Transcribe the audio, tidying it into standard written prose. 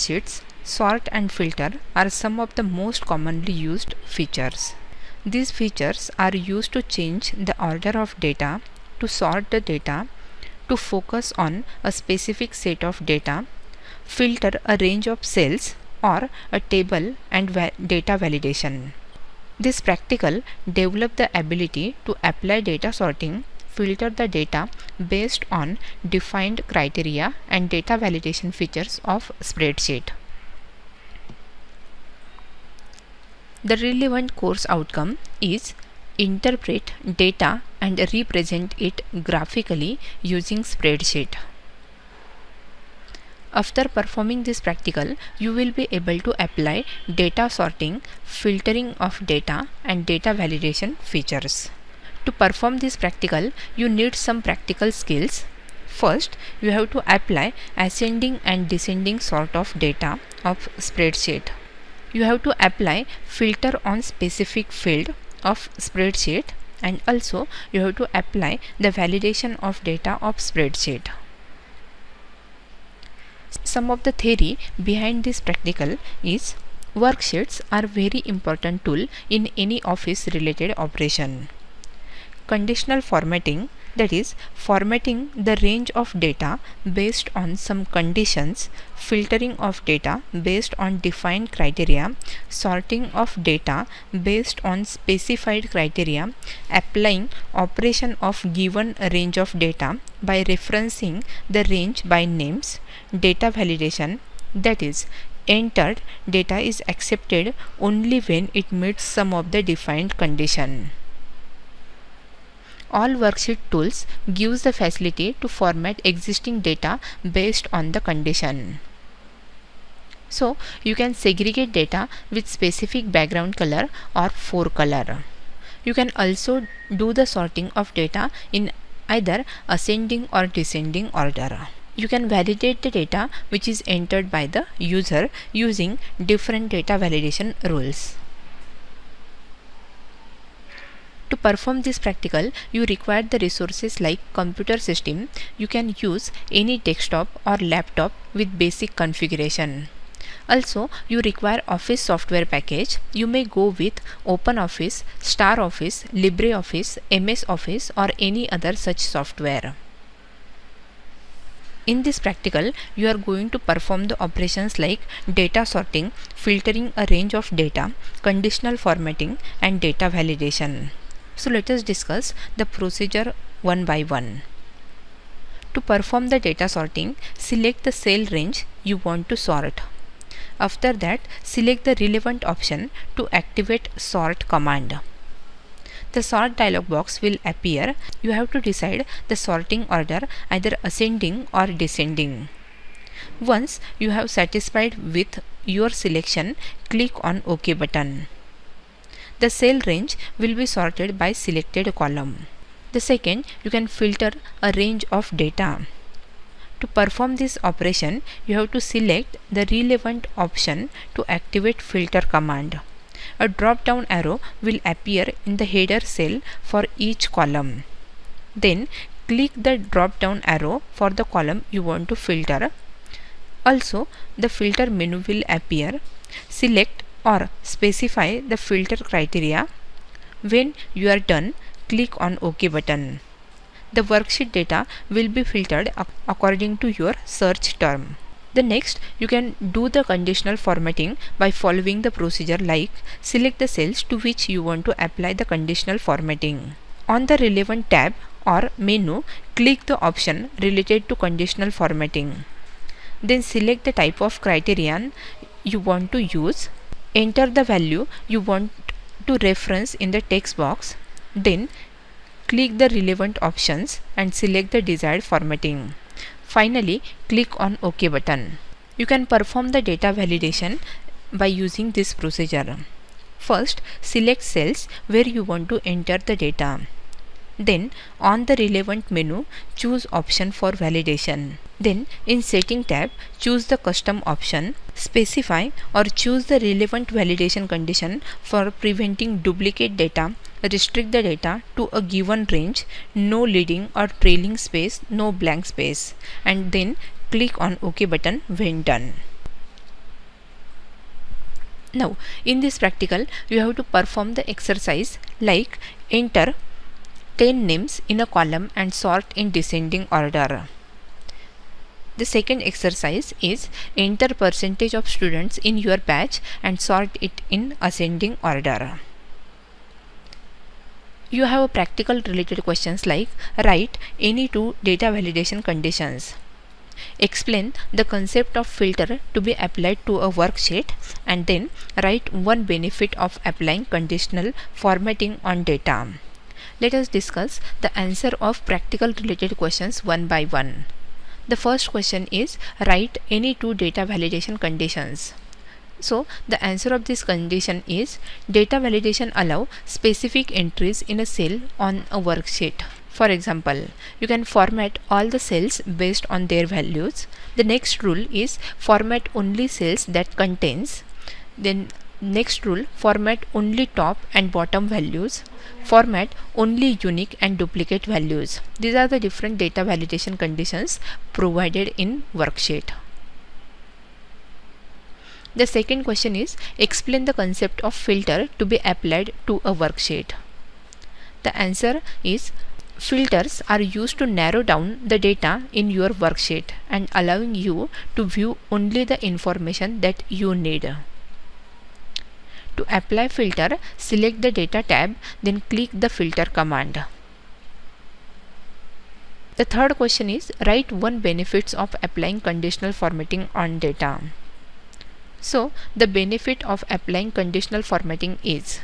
spreadsheets, sort and filter are some of the most commonly used features. These features are used to change the order of data, to sort the data, to focus on a specific set of data, filter a range of cells or a table, and data validation. This practical develop the ability to apply data sorting, filter the data based on defined criteria, and data validation features of spreadsheet. The relevant course outcome is interpret data and represent it graphically using spreadsheet. After performing this practical, you will be able to apply data sorting, filtering of data, and data validation features. To perform this practical, you need some practical skills. First, you have to apply ascending and descending sort of data of spreadsheet. You have to apply filter on specific field of spreadsheet, and also you have to apply the validation of data of spreadsheet. Some of the theory behind this practical is worksheets are very important tool in any office related operation. Conditional formatting, that is formatting the range of data based on some conditions, filtering of data based on defined criteria, sorting of data based on specified criteria, applying operation of given range of data by referencing the range by names, data validation, that is entered data is accepted only when it meets some of the defined condition. All worksheet tools gives the facility to format existing data based on the condition. So you can segregate data with specific background color or forecolor. You can also do the sorting of data in either ascending or descending order. You can validate the data which is entered by the user using different data validation rules. To perform this practical, you require the resources like computer system. You can use any desktop or laptop with basic configuration. Also, you require Office software package. You may go with OpenOffice, StarOffice, LibreOffice, MS Office, or any other such software. In this practical, you are going to perform the operations like data sorting, filtering a range of data, conditional formatting, and data validation. So let us discuss the procedure one by one. To perform the data sorting, select the cell range you want to sort. After that, select the relevant option to activate sort command. The sort dialog box will appear. You have to decide the sorting order, either ascending or descending. Once you have satisfied with your selection, click on OK button. The cell range will be sorted by selected column. The second, you can filter a range of data. To perform this operation, you have to select the relevant option to activate filter command. A drop down arrow will appear in the header cell for each column. Then click the drop down arrow for the column you want to filter. Also, the filter menu will appear. Select or specify the filter criteria. When you are done, click on OK button. The worksheet data will be filtered according to your search term. The next, you can do the conditional formatting by following the procedure like select the cells to which you want to apply the conditional formatting. On the relevant tab or menu, click the option related to conditional formatting. Then select the type of criterion you want to use. Enter the value you want to reference in the text box. Then click the relevant options and select the desired formatting. Finally, click on OK button. You can perform the data validation by using this procedure. First, select cells where you want to enter the data. Then, on the relevant menu, choose option for validation. Then, in Setting tab, choose the custom option. Specify or choose the relevant validation condition for preventing duplicate data. Restrict the data to a given range, no leading or trailing space, no blank space, and then click on OK button when done. Now, in this practical, you have to perform the exercise like enter 10 names in a column and sort in descending order. The second exercise is enter percentage of students in your batch and sort it in ascending order. You have a practical related questions like write any two data validation conditions. Explain the concept of filter to be applied to a worksheet, and then write one benefit of applying conditional formatting on data. Let us discuss the answer of practical related questions one by one. The first question is write any two data validation conditions. So the answer of this condition is data validation allow specific entries in a cell on a worksheet. For example, you can format all the cells based on their values. The next rule is format only cells that contains. Then next rule, format only top and bottom values. Format only unique and duplicate values. These are the different data validation conditions provided in worksheet. The second question is explain the concept of filter to be applied to a worksheet. The answer is filters are used to narrow down the data in your worksheet and allowing you to view only the information that you need. To apply filter, select the data tab, then click the filter command. The third question is write one benefits of applying conditional formatting on data. So the benefit of applying conditional formatting is